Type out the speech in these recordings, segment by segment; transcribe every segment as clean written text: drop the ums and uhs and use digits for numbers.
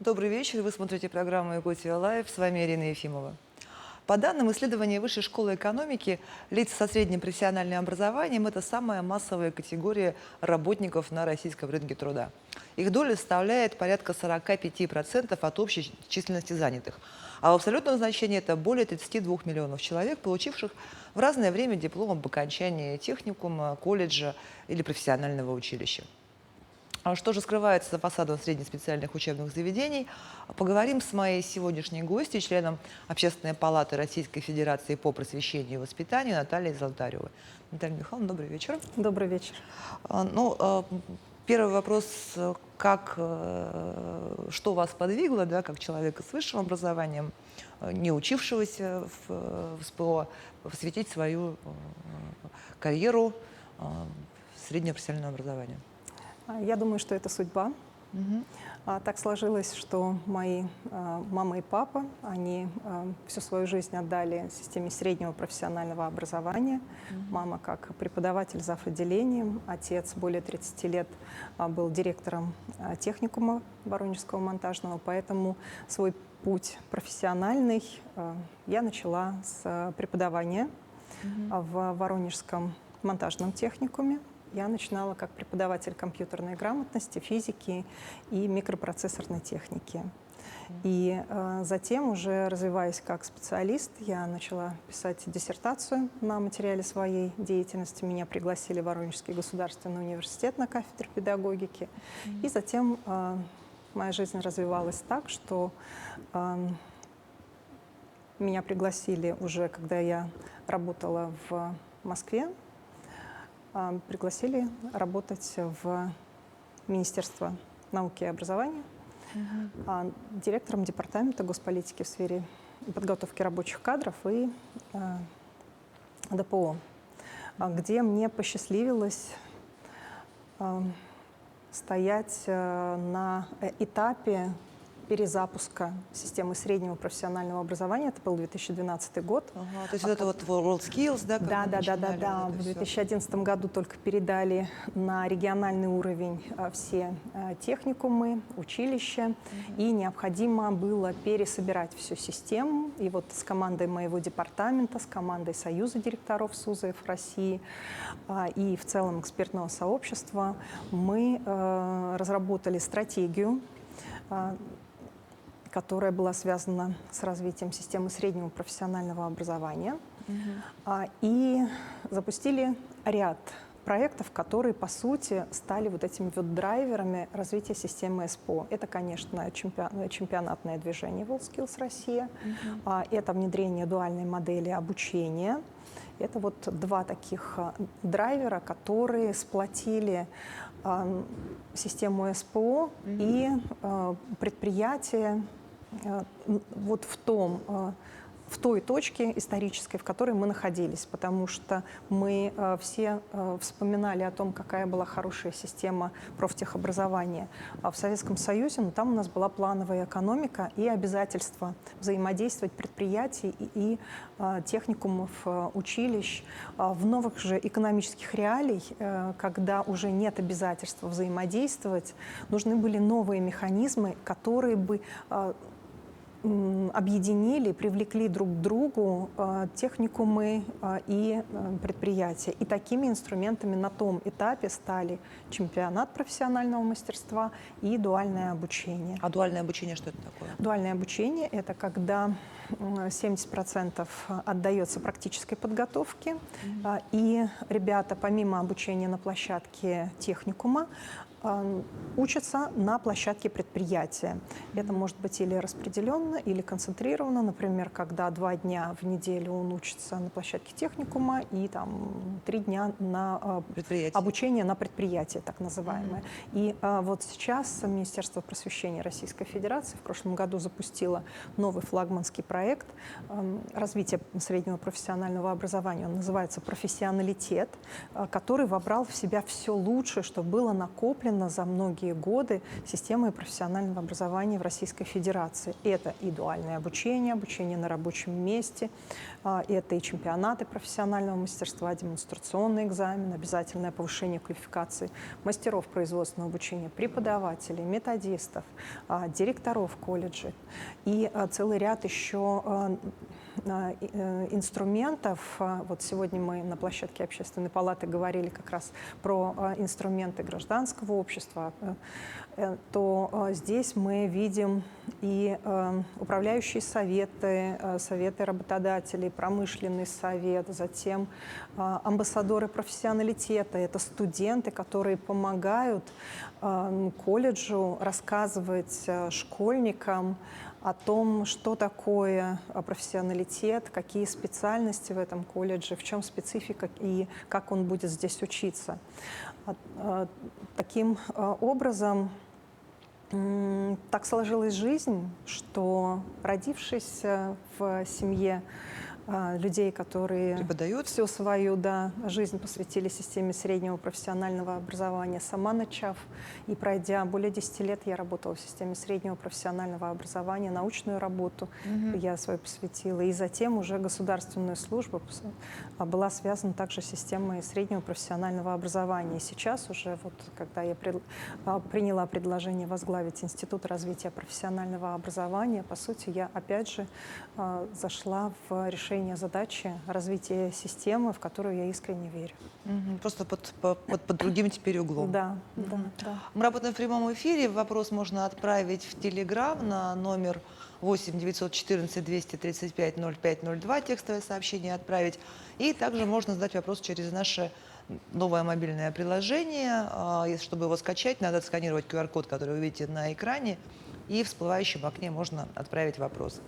Добрый вечер. Вы смотрите программу «Якутия Лайв». С вами Ирина Ефимова. По данным исследования Высшей школы экономики, лица со средним профессиональным образованием – это самая массовая категория работников на российском рынке труда. Их доля составляет порядка 45% от общей численности занятых. А в абсолютном значении это более 32 миллионов человек, получивших в разное время диплом об окончании техникума, колледжа или профессионального училища. А что же скрывается за фасадом среднеспециальных учебных заведений? Поговорим с моей сегодняшней гостьей, членом Общественной палаты Российской Федерации по просвещению и воспитанию Натальей Золотаревой. Наталья Михайловна, добрый вечер. Добрый вечер. Первый вопрос, что вас подвигло, да, как человека с высшим образованием, не учившегося в СПО, посвятить свою карьеру среднего профессионального образования? Я думаю, что это судьба. Мгм. Так сложилось, что мои мама и папа, они всю свою жизнь отдали системе среднего профессионального образования. Мама как преподаватель зав. Отделением, отец более 30 лет был директором техникума Воронежского монтажного, поэтому свой путь профессиональный я начала с преподавания в Воронежском монтажном техникуме. Я начинала как преподаватель компьютерной грамотности, физики и микропроцессорной техники. И затем, уже развиваясь как специалист, я начала писать диссертацию на материале своей деятельности. Меня пригласили в Воронежский государственный университет на кафедре педагогики. И затем моя жизнь развивалась так, что меня пригласили уже, когда я работала в Москве, пригласили работать в Министерство науки и образования директором департамента госполитики в сфере подготовки рабочих кадров и ДПО, где мне посчастливилось стоять на этапе перезапуска системы среднего профессионального образования. Это был 2012 год. То есть это вот WorldSkills, да? Да. В 2011 году только передали на региональный уровень все техникумы, училища, и необходимо было пересобирать всю систему. И вот с командой моего департамента, с командой Союза директоров СУЗФ России и в целом экспертного сообщества мы разработали стратегию, которая была связана с развитием системы среднего профессионального образования. И запустили ряд проектов, которые, по сути, стали вот этими вот драйверами развития системы СПО. Это, конечно, чемпионатное движение WorldSkills Россия, это внедрение дуальной модели обучения. Это вот два таких драйвера, которые сплотили систему СПО и предприятия вот в той точке исторической, в которой мы находились, потому что мы все вспоминали о том, какая была хорошая система профтехобразования в Советском Союзе, но там у нас была плановая экономика и обязательство взаимодействовать предприятий и техникумов, училищ. В новых же экономических реалиях, когда уже нет обязательства взаимодействовать, нужны были новые механизмы, которые бы объединили, привлекли друг к другу техникумы и предприятия. И такими инструментами на том этапе стали чемпионат профессионального мастерства и дуальное обучение. А дуальное обучение что это такое? Дуальное обучение – это когда 70% отдается практической подготовке, и ребята, помимо обучения на площадке техникума, учатся на площадке предприятия. Это может быть или распределенно, или концентрированно. Например, когда 2 дня в неделю он учится на площадке техникума и там 3 дня на обучение на предприятии, так называемое. И вот сейчас Министерство просвещения Российской Федерации в прошлом году запустило новый флагманский проект развития среднего профессионального образования. Он называется «Профессионалитет», который вобрал в себя все лучшее, что было накоплено установлено за многие годы системой профессионального образования в Российской Федерации. Это и дуальное обучение, обучение на рабочем месте, это и чемпионаты профессионального мастерства, демонстрационный экзамен, обязательное повышение квалификации мастеров производственного обучения, преподавателей, методистов, директоров колледжей и целый ряд еще инструментов. Вот сегодня мы на площадке Общественной палаты говорили как раз про инструменты гражданского общества, то здесь мы видим и управляющие советы, советы работодателей, промышленный совет, затем амбассадоры профессионалитета. Это студенты, которые помогают колледжу рассказывать школьникам о том, что такое профессионалитет, какие специальности в этом колледже, в чем специфика и как он будет здесь учиться. Таким образом, так сложилась жизнь, что, родившись в семье людей, которые Преподают? всю свою жизнь посвятили системе среднего профессионального образования, сама начав и пройдя более 10 лет, я работала в системе среднего профессионального образования, научную работу я свою посвятила, и затем уже государственную службу была связана также с системой среднего профессионального образования. И сейчас уже, вот, когда я приняла предложение возглавить Институт развития профессионального образования, по сути, я опять же зашла в решение задачи развития системы, в которую я искренне верю. Просто под другим теперь углом. Да. Мы работаем в прямом эфире. Вопрос можно отправить в Телеграм на номер 8 914 235 0502, текстовое сообщение отправить. И также можно задать вопрос через наше новое мобильное приложение. Чтобы его скачать, надо отсканировать QR-код, который вы видите на экране, и в всплывающем окне можно отправить вопрос.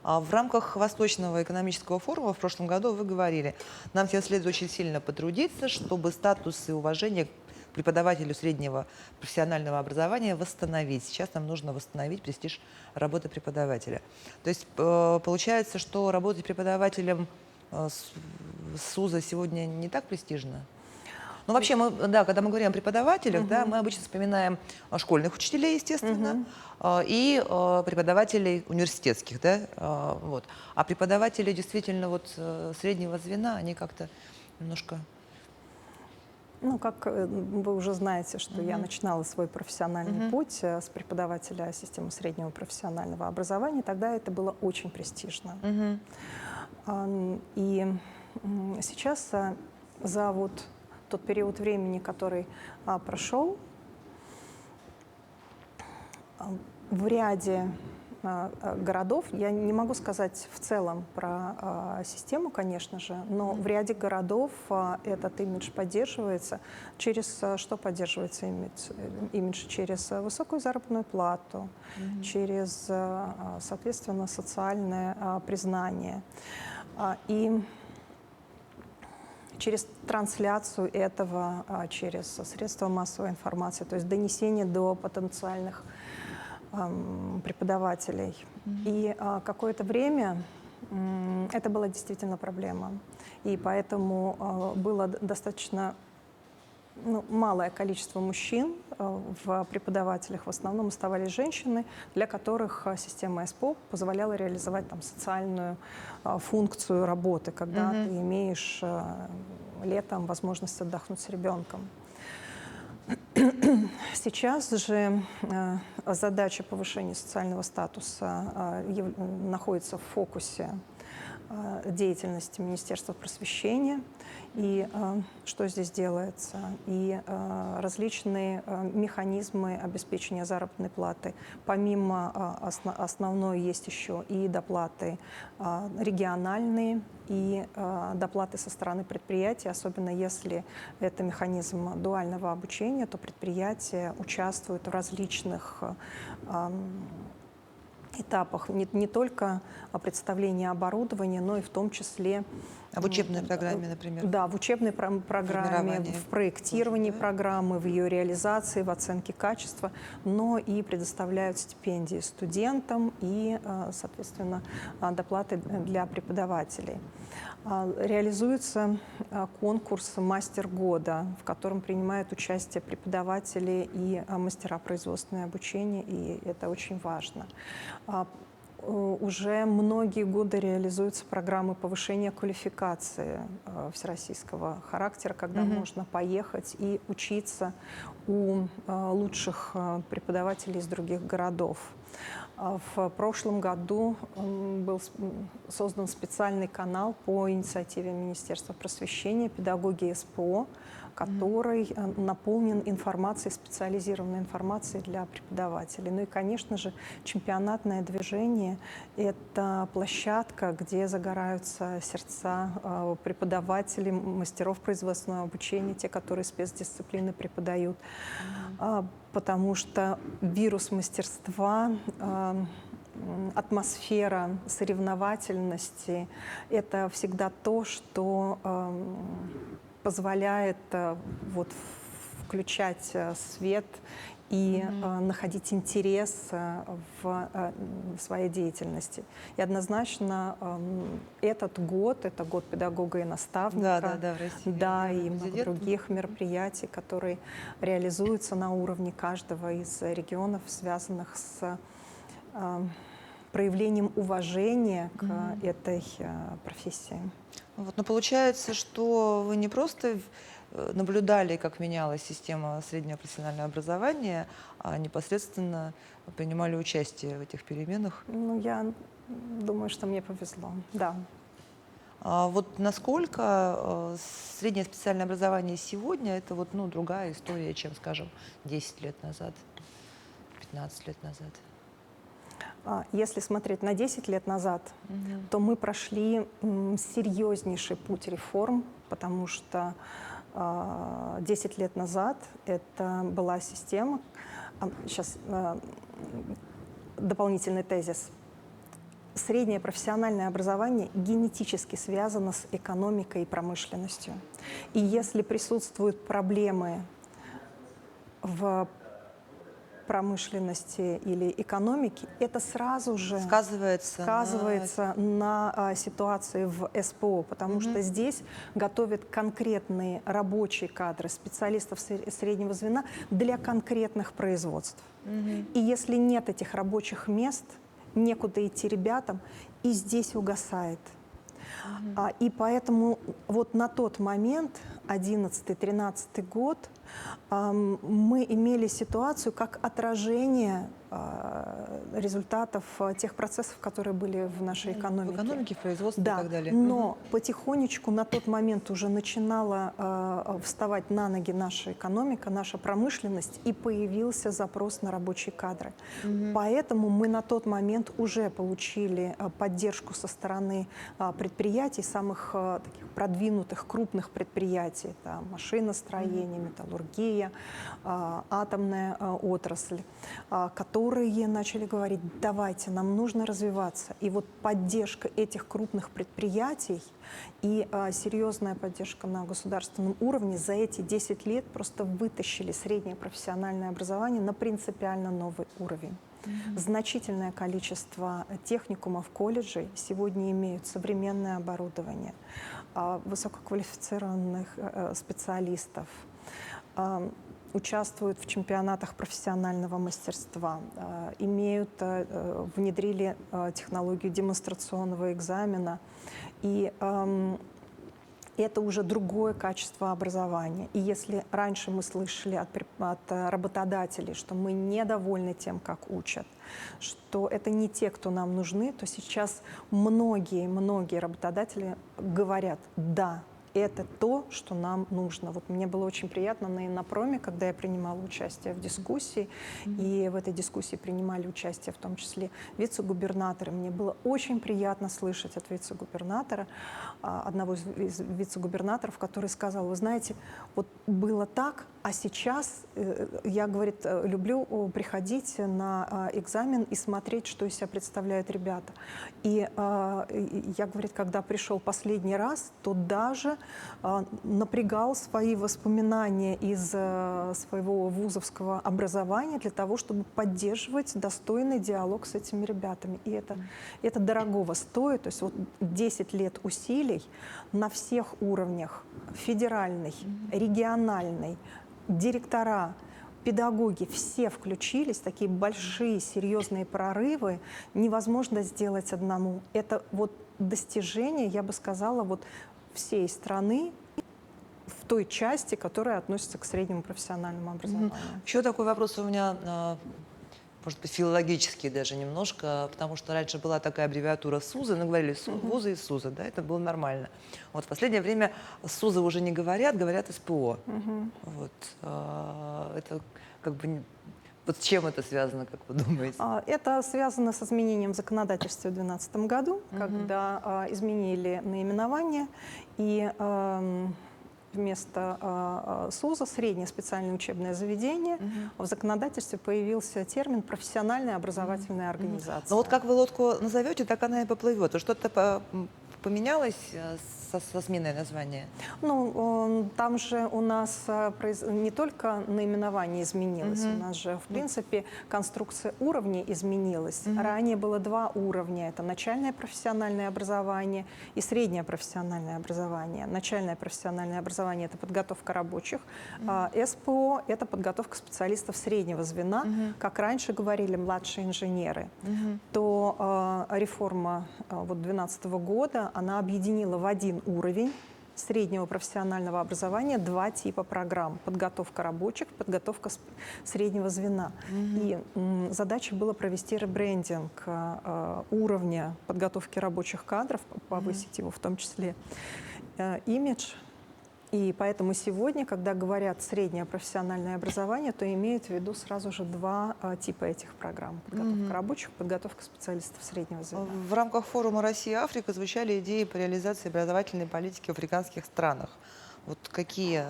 В рамках Восточного экономического форума в прошлом году вы говорили, нам всем следует очень сильно потрудиться, чтобы статус и уважение к преподавателю среднего профессионального образования восстановить. Сейчас нам нужно восстановить престиж работы преподавателя. То есть получается, что работать преподавателем с ВУЗа сегодня не так престижно? Ну, вообще, когда мы говорим о преподавателях, мы обычно вспоминаем школьных учителей, естественно, и преподавателей университетских, вот. А преподаватели действительно среднего звена, они как-то немножко... Ну, как вы уже знаете, что я начинала свой профессиональный путь с преподавателя системы среднего профессионального образования, тогда это было очень престижно. И сейчас за тот период времени, который прошел, в ряде городов, я не могу сказать в целом про систему, конечно же, но в ряде городов этот имидж поддерживается. Через что поддерживается имидж? Через высокую заработную плату, через, соответственно, социальное признание. И через трансляцию этого, через средства массовой информации, то есть донесение до потенциальных преподавателей. И какое-то время это была действительно проблема. И поэтому было достаточно малое количество мужчин в преподавателях. В основном оставались женщины, для которых система СПО позволяла реализовать социальную функцию работы, когда ты имеешь летом возможность отдохнуть с ребенком. Сейчас же задача повышения социального статуса находится в фокусе деятельности Министерства просвещения. И что здесь делается? И различные механизмы обеспечения заработной платы. Помимо основной есть еще и доплаты региональные, и доплаты со стороны предприятий, особенно если это механизм дуального обучения, то предприятия участвуют в различных этапах не только представления оборудования, но и в том числе А в учебной программе, например? Да, в учебной программе, Формирование в проектировании тоже, да? программы, в ее реализации, в оценке качества, но и предоставляют стипендии студентам и, соответственно, доплаты для преподавателей. Реализуется конкурс «Мастер года», в котором принимают участие преподаватели и мастера производственного обучения, и это очень важно. Уже многие годы реализуются программы повышения квалификации всероссийского характера, когда можно поехать и учиться у лучших преподавателей из других городов. В прошлом году был создан специальный канал по инициативе Министерства просвещения «Педагоги СПО», который наполнен информацией, специализированной информацией для преподавателей. Ну и, конечно же, чемпионатное движение – это площадка, где загораются сердца преподавателей, мастеров производственного обучения, те, которые спецдисциплины преподают. Потому что вирус мастерства, атмосфера соревновательности – это всегда то, что позволяет вот включать свет и находить интерес в своей деятельности. И однозначно этот год – это год педагога и наставника. Да, в России. Да, и много других мероприятий, которые реализуются на уровне каждого из регионов, связанных с проявлением уважения к этой профессии. Вот, но получается, что вы не просто наблюдали, как менялась система среднего профессионального образования, а непосредственно принимали участие в этих переменах. Ну, я думаю, что мне повезло, да. А вот насколько среднее специальное образование сегодня это вот, ну, другая история, чем, скажем, 10 лет назад, 15 лет назад? Если смотреть на 10 лет назад, то мы прошли серьезнейший путь реформ, потому что 10 лет назад это была система, сейчас дополнительный тезис, среднее профессиональное образование генетически связано с экономикой и промышленностью. И если присутствуют проблемы в промышленности или экономики, это сразу же сказывается на ситуации в СПО, потому что здесь готовят конкретные рабочие кадры, специалистов среднего звена для конкретных производств. И если нет этих рабочих мест, некуда идти ребятам, и здесь угасает. И поэтому вот на тот момент, 2011-2013 год, мы имели ситуацию как отражение результатов тех процессов, которые были в нашей экономике. В экономике, в производстве да, и так далее. Но потихонечку на тот момент уже начинала вставать на ноги наша экономика, наша промышленность, и появился запрос на рабочие кадры. Поэтому мы на тот момент уже получили поддержку со стороны предприятий, самых таких продвинутых, крупных предприятий, там, машиностроение, металлургия, атомная отрасль, которые начали говорить: давайте, нам нужно развиваться. И вот поддержка этих крупных предприятий и серьезная поддержка на государственном уровне за эти 10 лет просто вытащили среднее профессиональное образование на принципиально новый уровень. Значительное количество техникумов, колледжей сегодня имеют современное оборудование, высококвалифицированных специалистов, участвуют в чемпионатах профессионального мастерства, внедрили технологию демонстрационного экзамена. И это уже другое качество образования. И если раньше мы слышали от работодателей, что мы недовольны тем, как учат, что это не те, кто нам нужны, то сейчас многие работодатели говорят: да, это то, что нам нужно. Вот мне было очень приятно на Иннопроме, когда я принимала участие в дискуссии, и в этой дискуссии принимали участие в том числе вице-губернаторы. Мне было очень приятно слышать от вице-губернатора, одного из вице-губернаторов, который сказал: вы знаете, вот было так, а сейчас я, говорит, люблю приходить на экзамен и смотреть, что из себя представляют ребята. И я, говорит, когда пришел последний раз, то даже напрягал свои воспоминания из своего вузовского образования для того, чтобы поддерживать достойный диалог с этими ребятами. И это дорогого стоит. То есть вот 10 лет усилий на всех уровнях: федеральный, региональный, директора, педагоги, все включились, такие большие, серьезные прорывы невозможно сделать одному. Это вот достижение, я бы сказала, вот всей страны в той части, которая относится к среднему профессиональному образованию. Еще такой вопрос у меня, может быть, филологический даже немножко, потому что раньше была такая аббревиатура СУЗы, но говорили вузы и СУЗы, да, это было нормально. Вот в последнее время СУЗы уже не говорят, говорят СПО. Вот, это как бы... Вот с чем это связано, как вы думаете? Это связано с изменением законодательства в 2012 году, когда изменили наименование, и вместо СУЗа, среднее специальное учебное заведение, в законодательстве появился термин «профессиональная образовательная организация». Но вот как вы лодку назовете, так она и поплывет. Что-то поменялось со сменой названия? Ну, там же у нас не только наименование изменилось, у нас же, в принципе, конструкция уровней изменилась. Ранее было 2 уровня. Это начальное профессиональное образование и среднее профессиональное образование. Начальное профессиональное образование – это подготовка рабочих. СПО – это подготовка специалистов среднего звена. Как раньше говорили младшие инженеры. То реформа 2012 года, она объединила в один уровень среднего профессионального образования 2 типа программ: подготовка рабочих, подготовка среднего звена. И задачей было провести ребрендинг уровня подготовки рабочих кадров, повысить его в том числе имидж. И поэтому сегодня, когда говорят «среднее профессиональное образование», то имеют в виду сразу же 2 типа этих программ: подготовка рабочих, подготовка специалистов среднего звена. В рамках форума «Россия-Африка» звучали идеи по реализации образовательной политики в африканских странах. Вот какие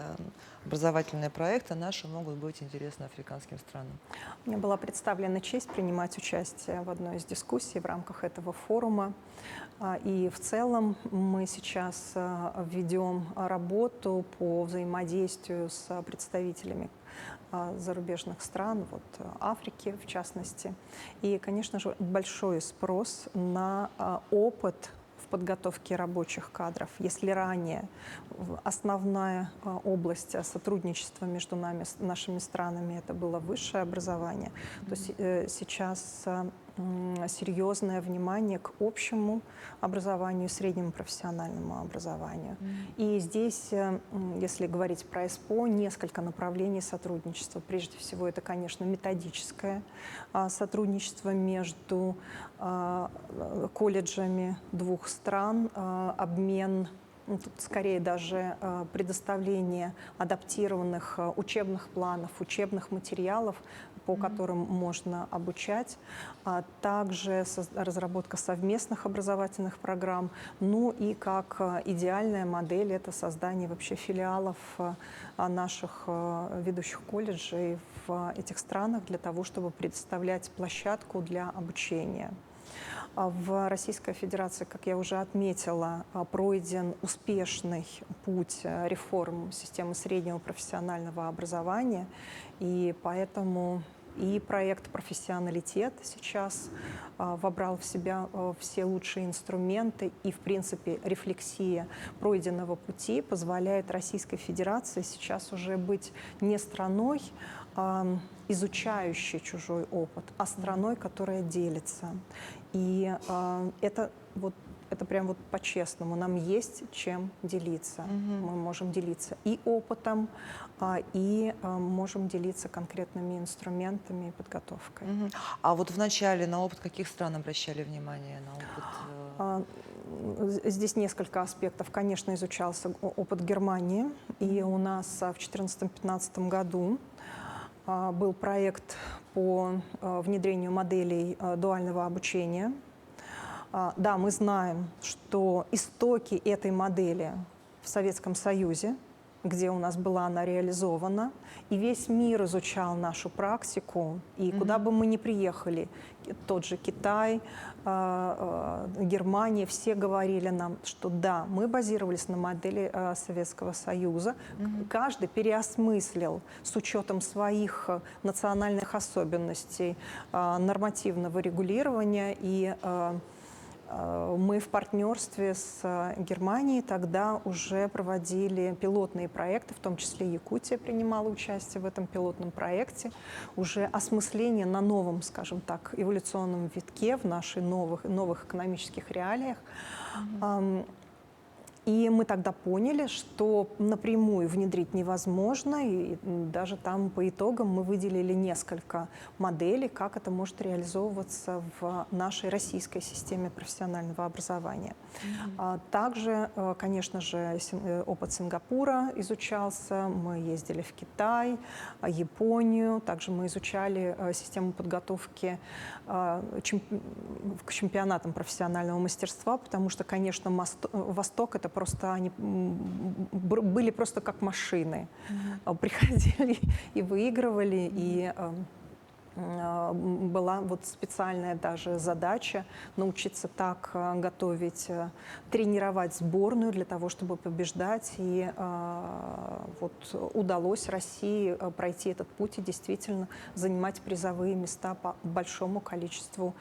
образовательные проекты наши могут быть интересны африканским странам? Мне была представлена честь принимать участие в одной из дискуссий в рамках этого форума. И в целом мы сейчас ведем работу по взаимодействию с представителями зарубежных стран, вот Африки в частности. И, конечно же, большой спрос на опыт в подготовке рабочих кадров. Если ранее основная область сотрудничества между нами, нашими странами, это было высшее образование, то сейчас серьезное внимание к общему образованию, среднему профессиональному образованию. И здесь, если говорить про СПО, несколько направлений сотрудничества. Прежде всего, это, конечно, методическое сотрудничество между колледжами 2 стран, обмен, тут скорее даже предоставление адаптированных учебных планов, учебных материалов, по которым можно обучать, а также разработка совместных образовательных программ. Ну и как идеальная модель — это создание вообще филиалов наших ведущих колледжей в этих странах для того, чтобы предоставлять площадку для обучения. В Российской Федерации, как я уже отметила, пройден успешный путь реформ системы среднего профессионального образования, и поэтому и проект «Профессионалитет» сейчас вобрал в себя все лучшие инструменты, и, в принципе, рефлексия пройденного пути позволяет Российской Федерации сейчас уже быть не страной, изучающей чужой опыт, а страной, которая делится. И это прям вот по-честному. Нам есть чем делиться. Мы можем делиться и опытом, и можем делиться конкретными инструментами и подготовкой. А вот в начале на опыт каких стран обращали внимание? На опыт Здесь несколько аспектов. Конечно, изучался опыт Германии, и у нас в 2014-2015 году был проект по внедрению моделей дуального обучения. Да, мы знаем, что истоки этой модели в Советском Союзе, где у нас была она реализована, и весь мир изучал нашу практику, и куда бы мы ни приехали, тот же Китай, Германия, все говорили нам, что да, мы базировались на модели Советского Союза, каждый переосмыслил с учетом своих национальных особенностей нормативного регулирования, и мы в партнерстве с Германией тогда уже проводили пилотные проекты, в том числе Якутия принимала участие в этом пилотном проекте, уже осмысление на новом, скажем так, эволюционном витке в наших новых экономических реалиях. И мы тогда поняли, что напрямую внедрить невозможно, и даже там по итогам мы выделили несколько моделей, как это может реализовываться в нашей российской системе профессионального образования. Также, конечно же, опыт Сингапура изучался, мы ездили в Китай, Японию, также мы изучали систему подготовки к чемпионатам профессионального мастерства, потому что, конечно, Восток — это просто они были просто как машины, приходили и выигрывали, и была вот специальная даже задача научиться так готовить, тренировать сборную для того, чтобы побеждать. И вот удалось России пройти этот путь и действительно занимать призовые места по большому количеству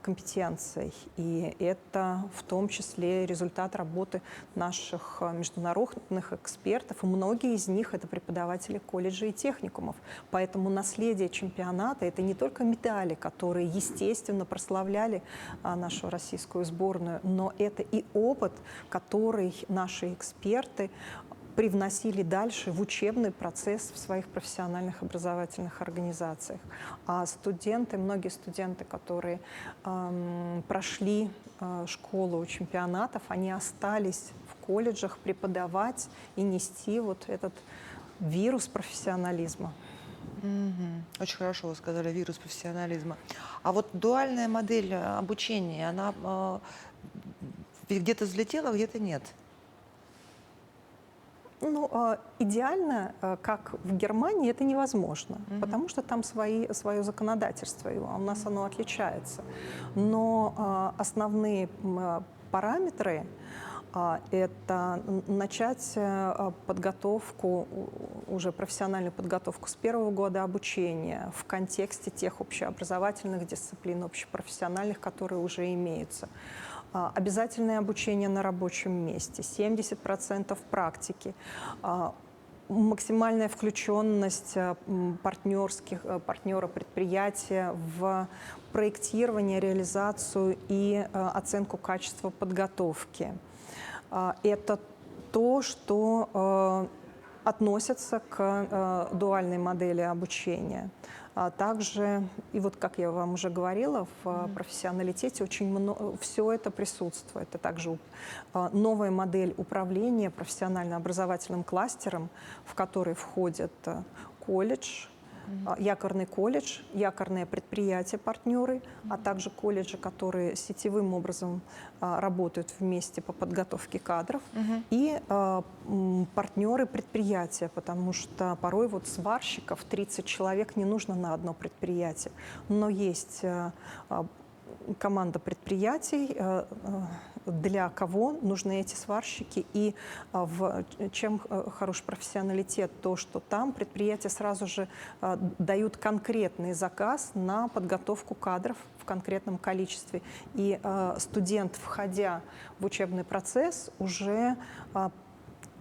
компетенций. И это в том числе результат работы наших международных экспертов. И многие из них — это преподаватели колледжей и техникумов. Поэтому наследие чемпионата — это не только медали, которые, естественно, прославляли нашу российскую сборную, но это и опыт, который наши эксперты привносили дальше в учебный процесс в своих профессиональных образовательных организациях. А студенты, многие студенты, которые прошли школу чемпионатов, они остались в колледжах преподавать и нести вот этот вирус профессионализма. Очень хорошо вы сказали, вирус профессионализма. А вот дуальная модель обучения, она где-то взлетела, где-то нет? Ну, идеально, как в Германии, это невозможно, потому что там свое законодательство, и у нас оно отличается. Но основные параметры — это начать подготовку, уже профессиональную подготовку с первого года обучения в контексте тех общеобразовательных дисциплин, общепрофессиональных, которые уже имеются. Обязательное обучение на рабочем месте, 70% практики, максимальная включенность партнера предприятия в проектирование, реализацию и оценку качества подготовки. Это то, что относится к дуальной модели обучения. Также, и вот как я вам уже говорила, в профессионалитете очень много, все это присутствует. Это также новая модель управления профессионально-образовательным кластером, в который входит колледж, якорный колледж, якорные предприятия-партнеры, а также колледжи, которые сетевым образом работают вместе по подготовке кадров, и партнеры предприятия, потому что порой вот сварщиков 30 человек не нужно на одно предприятие, но есть команда предприятий, для кого нужны эти сварщики, и чем хорош профессионалитет, то, что там предприятия сразу же дают конкретный заказ на подготовку кадров в конкретном количестве. И студент, входя в учебный процесс, уже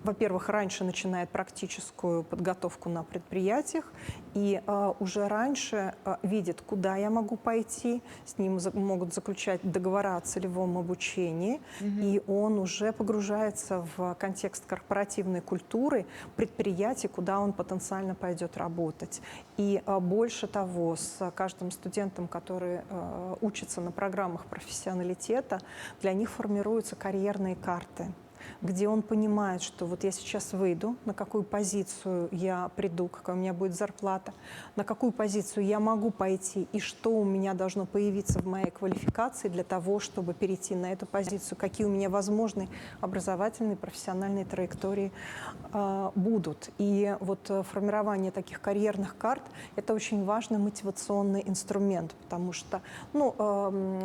во-первых, раньше начинает практическую подготовку на предприятиях и уже раньше видит, куда я могу пойти, с ним могут заключать договора о целевом обучении, и он уже погружается в контекст корпоративной культуры предприятий, куда он потенциально пойдет работать. И больше того, с каждым студентом, который учится на программах профессионалитета, для них формируются карьерные карты, где он понимает, что вот я сейчас выйду, на какую позицию я приду, какая у меня будет зарплата, на какую позицию я могу пойти и что у меня должно появиться в моей квалификации для того, чтобы перейти на эту позицию, какие у меня возможные образовательные, профессиональные траектории будут. И вот формирование таких карьерных карт – это очень важный мотивационный инструмент, потому что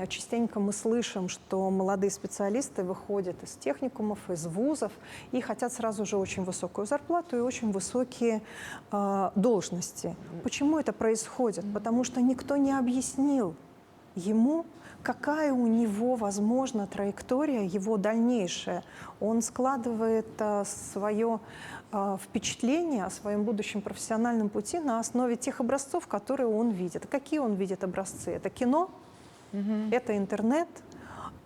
частенько мы слышим, что молодые специалисты выходят из техникумов, из вузов и хотят сразу же очень высокую зарплату и очень высокие должности. Почему это происходит? Потому что никто не объяснил ему, какая у него, возможно, траектория его дальнейшая. Он складывает свое впечатление о своем будущем профессиональном пути на основе тех образцов, которые он видит. Какие он видит образцы? Это кино, это интернет.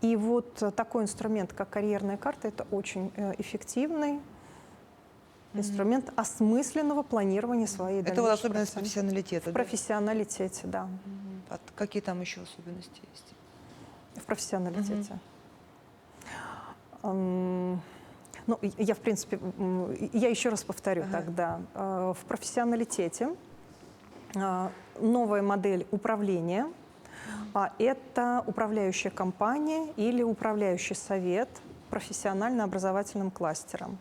И вот такой инструмент, как карьерная карта, это очень эффективный инструмент осмысленного планирования своей дальнейшей. Это вот особенность профессионалитета, в профессионалитете, да. А какие там еще особенности есть? В профессионалитете. Ну, я, в принципе, я еще раз повторю тогда. В профессионалитете новая модель управления – это управляющая компания или управляющий совет профессионально-образовательным кластером.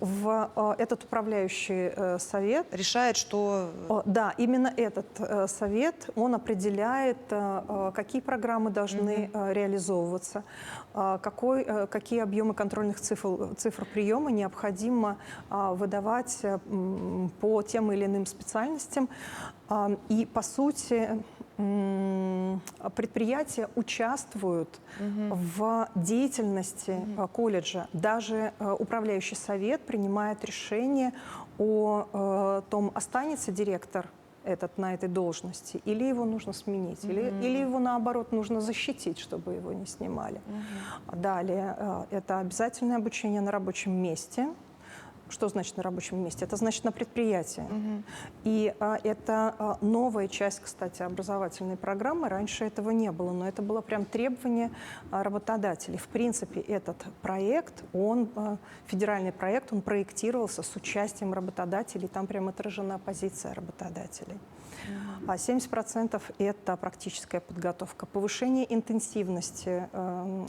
Этот управляющий совет решает, что… Да, именно этот совет, он определяет, какие программы должны реализовываться, какие объемы контрольных цифр приема необходимо выдавать по тем или иным специальностям. И, по сути, предприятия участвуют в деятельности колледжа. Даже управляющий совет принимает решение о том, останется директор на этой должности, или его нужно сменить, или его, наоборот, нужно защитить, чтобы его не снимали. Далее, это обязательное обучение на рабочем месте. Что значит на рабочем месте? Это значит на предприятии. И это новая часть, кстати, образовательной программы. Раньше этого не было, но это было прям требование работодателей. В принципе, этот проект, федеральный проект, он проектировался с участием работодателей. Там прям отражена позиция работодателей. 70% это практическая подготовка, повышение интенсивности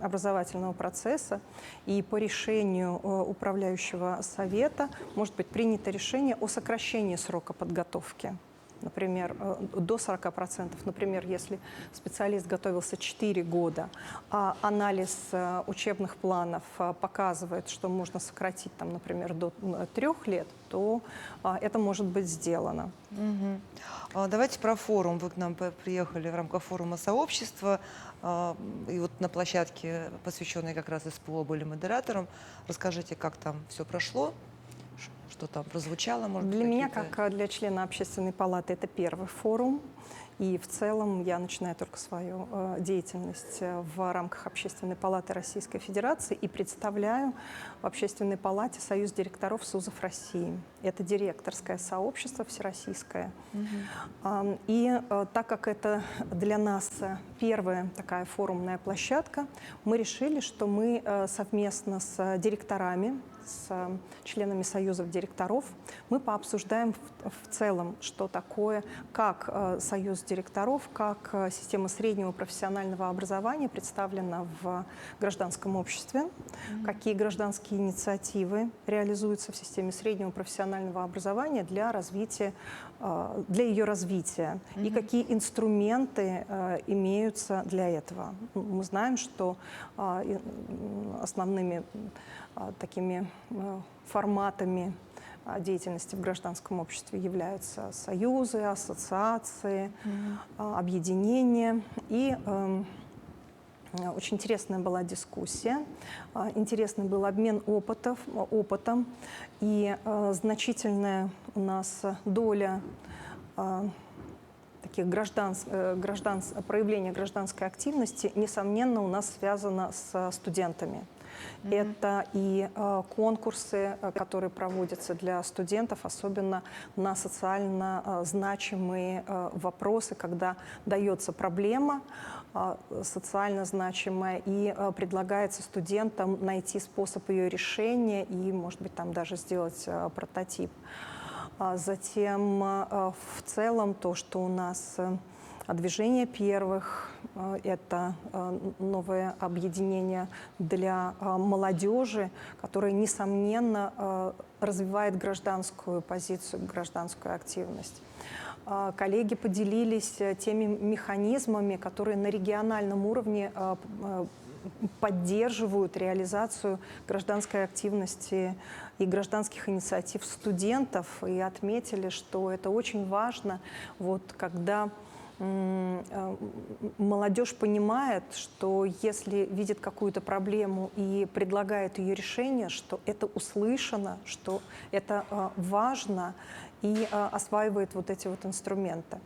образовательного процесса, и по решению управляющего совета может быть принято решение о сокращении срока подготовки. Например, до 40%. Например, если специалист готовился 4 года, а анализ учебных планов показывает, что можно сократить, там, например, до 3 лет, то это может быть сделано. Давайте про форум. Вы к нам приехали в рамках форума сообщества, и вот на площадке, посвященной как раз СПО, были модератором. Расскажите, как там все прошло? Что там прозвучало? Может, для меня, как для члена Общественной палаты, это первый форум. И в целом я начинаю только свою деятельность в рамках Общественной палаты Российской Федерации и представляю в Общественной палате Союз директоров СУЗов России. Это директорское сообщество всероссийское. И так как это для нас первая такая форумная площадка, мы решили, что мы совместно с директорами, с членами союзов директоров, мы пообсуждаем в целом, что такое, как союз директоров, как система среднего профессионального образования представлена в гражданском обществе, какие гражданские инициативы реализуются в системе среднего профессионального образования для ее развития, и какие инструменты имеются для этого. Мы знаем, что основными такими форматами деятельности в гражданском обществе являются союзы, ассоциации, объединения. И Очень интересная была дискуссия, интересный был обмен опытом, и значительная у нас доля таких проявления гражданской активности, несомненно, у нас связана с студентами. Это и конкурсы, которые проводятся для студентов, особенно на социально значимые вопросы, когда дается проблема социально значимая, и предлагается студентам найти способ ее решения и, может быть, там даже сделать прототип. Затем в целом то, что у нас движение первых, это новое объединение для молодежи, которое, несомненно, развивает гражданскую позицию, гражданскую активность. Коллеги поделились теми механизмами, которые на региональном уровне поддерживают реализацию гражданской активности и гражданских инициатив студентов, и отметили, что это очень важно, вот, когда молодежь понимает, что если видит какую-то проблему и предлагает ее решение, что это услышано, что это важно, и осваивает вот эти вот инструменты.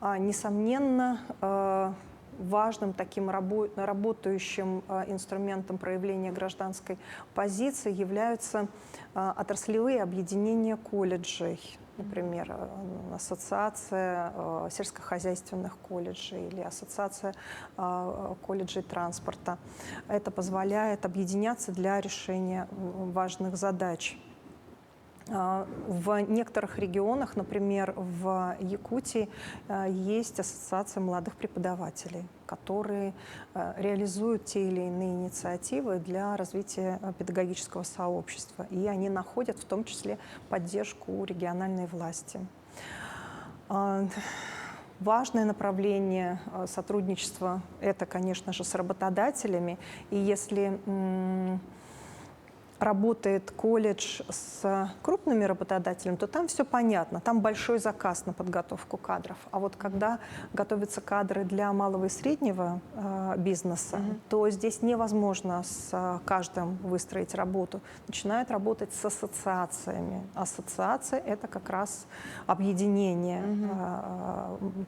Несомненно, важным таким работающим инструментом проявления гражданской позиции являются отраслевые объединения колледжей. Например, ассоциация сельскохозяйственных колледжей или ассоциация колледжей транспорта. Это позволяет объединяться для решения важных задач. В некоторых регионах, например, в Якутии, есть ассоциация молодых преподавателей, которые реализуют те или иные инициативы для развития педагогического сообщества. И они находят в том числе поддержку у региональной власти. Важное направление сотрудничества – это, конечно же, с работодателями. И если работает колледж с крупными работодателями, то там все понятно, там большой заказ на подготовку кадров. А вот когда готовятся кадры для малого и среднего бизнеса, то здесь невозможно с каждым выстроить работу. Начинают работать с ассоциациями. Ассоциация – это как раз объединение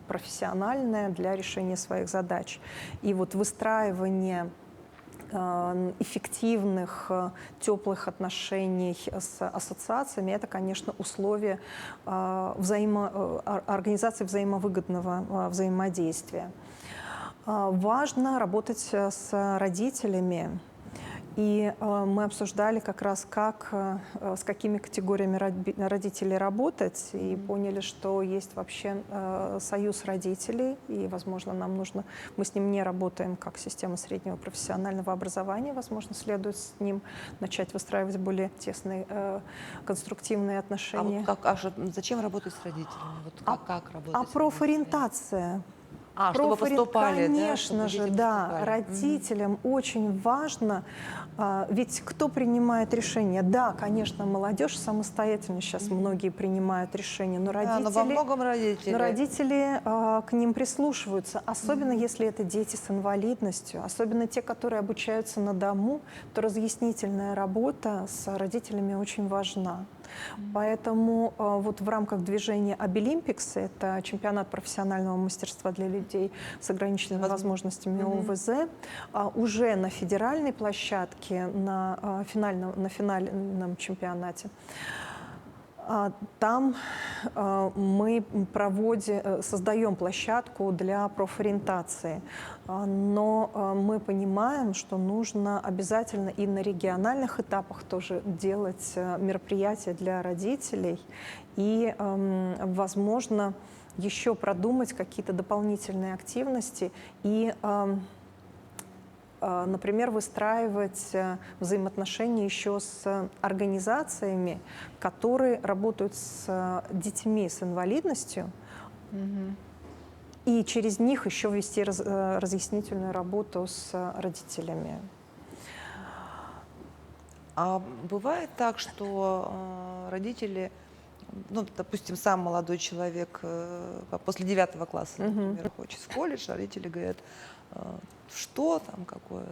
профессиональное для решения своих задач. И вот выстраивание эффективных, теплых отношений с ассоциациями, это, конечно, условие организации взаимовыгодного взаимодействия. Важно работать с родителями. И мы обсуждали как раз, с какими категориями родителей работать, и поняли, что есть вообще союз родителей, и, возможно, мы с ним не работаем как система среднего профессионального образования, возможно, следует с ним начать выстраивать более тесные конструктивные отношения. Зачем работать с родителями? Вот как работать с профориентация. Чтобы поступали, конечно же, да. Родителям очень важно, ведь кто принимает решения? Да, конечно, молодежь самостоятельно сейчас многие принимают решения, но родители, но во многом родители к ним прислушиваются, особенно если это дети с инвалидностью, особенно те, которые обучаются на дому, то разъяснительная работа с родителями очень важна. Поэтому вот в рамках движения Обилимпикс, это чемпионат профессионального мастерства для людей с ограниченными возможностями ОВЗ, уже на федеральной площадке, на финальном чемпионате, там мы создаем площадку для профориентации, но мы понимаем, что нужно обязательно и на региональных этапах тоже делать мероприятия для родителей и, возможно, еще продумать какие-то дополнительные активности и, например, выстраивать взаимоотношения еще с организациями, которые работают с детьми с инвалидностью, и через них еще вести разъяснительную работу с родителями. А бывает так, что родители ну, допустим, сам молодой человек после 9 класса, например, хочет в колледж, а родители говорят, что там, какое,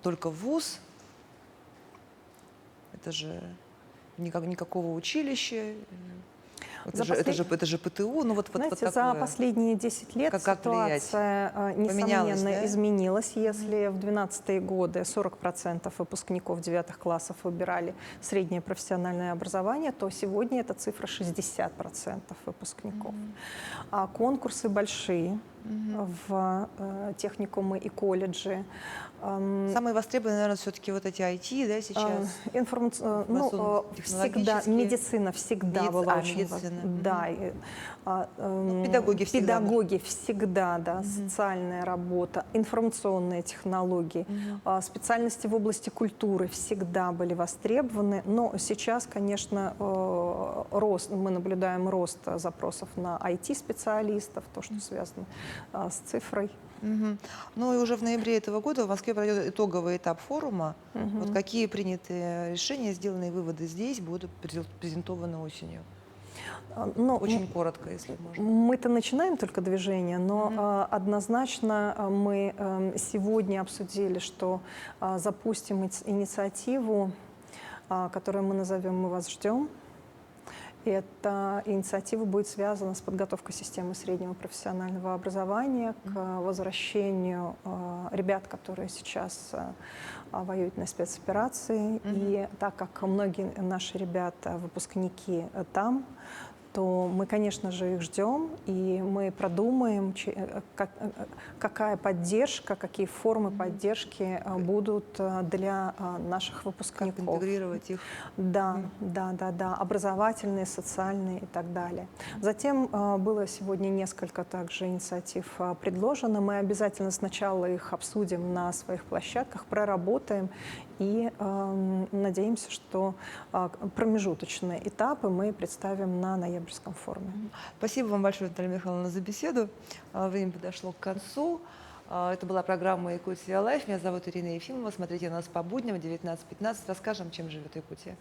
только вуз, это же никакого училища, это же ПТУ, ну вот, Знаете, вот за такое. последние 10 лет Как влиять? ситуация, Поменялась, несомненно, да? изменилась. Если в 12-е годы 40% выпускников 9 классов выбирали среднее профессиональное образование, то сегодня эта цифра 60% выпускников. А конкурсы большие в техникумы и колледжи. Самые востребованные, наверное, все-таки вот эти IT, да, сейчас? Ну, всегда, медицина всегда была очень медицина. да, Педагоги всегда. Педагоги всегда, да, социальная работа, информационные технологии, специальности в области культуры всегда были востребованы, но сейчас, конечно, мы наблюдаем рост запросов на IT-специалистов, то, что связано с цифрой. Ну и уже в ноябре этого года в Москве пройдет итоговый этап форума. Вот какие принятые решения, сделанные выводы здесь будут презентованы осенью? Ну, очень коротко, если можно. Мы-то начинаем только движение, но однозначно мы сегодня обсудили, что запустим инициативу, которую мы назовем «Мы вас ждем». Эта инициатива будет связана с подготовкой системы среднего профессионального образования к возвращению ребят, которые сейчас воюют на спецоперации. И так как многие наши ребята, выпускники там, то мы, конечно же, их ждем, и мы продумаем, какая поддержка, какие формы поддержки будут для наших выпускников. Как интегрировать их. Да, образовательные, социальные и так далее. Затем было сегодня несколько также инициатив предложено. Мы обязательно сначала их обсудим на своих площадках, проработаем и надеемся, что промежуточные этапы мы представим на ноябрьском форуме. Спасибо вам большое, Наталья Михайловна, за беседу. Время подошло к концу. Это была программа «Якутия Лайф». Меня зовут Ирина Ефимова. Смотрите нас по будням в 19:15. Расскажем, чем живет Якутия.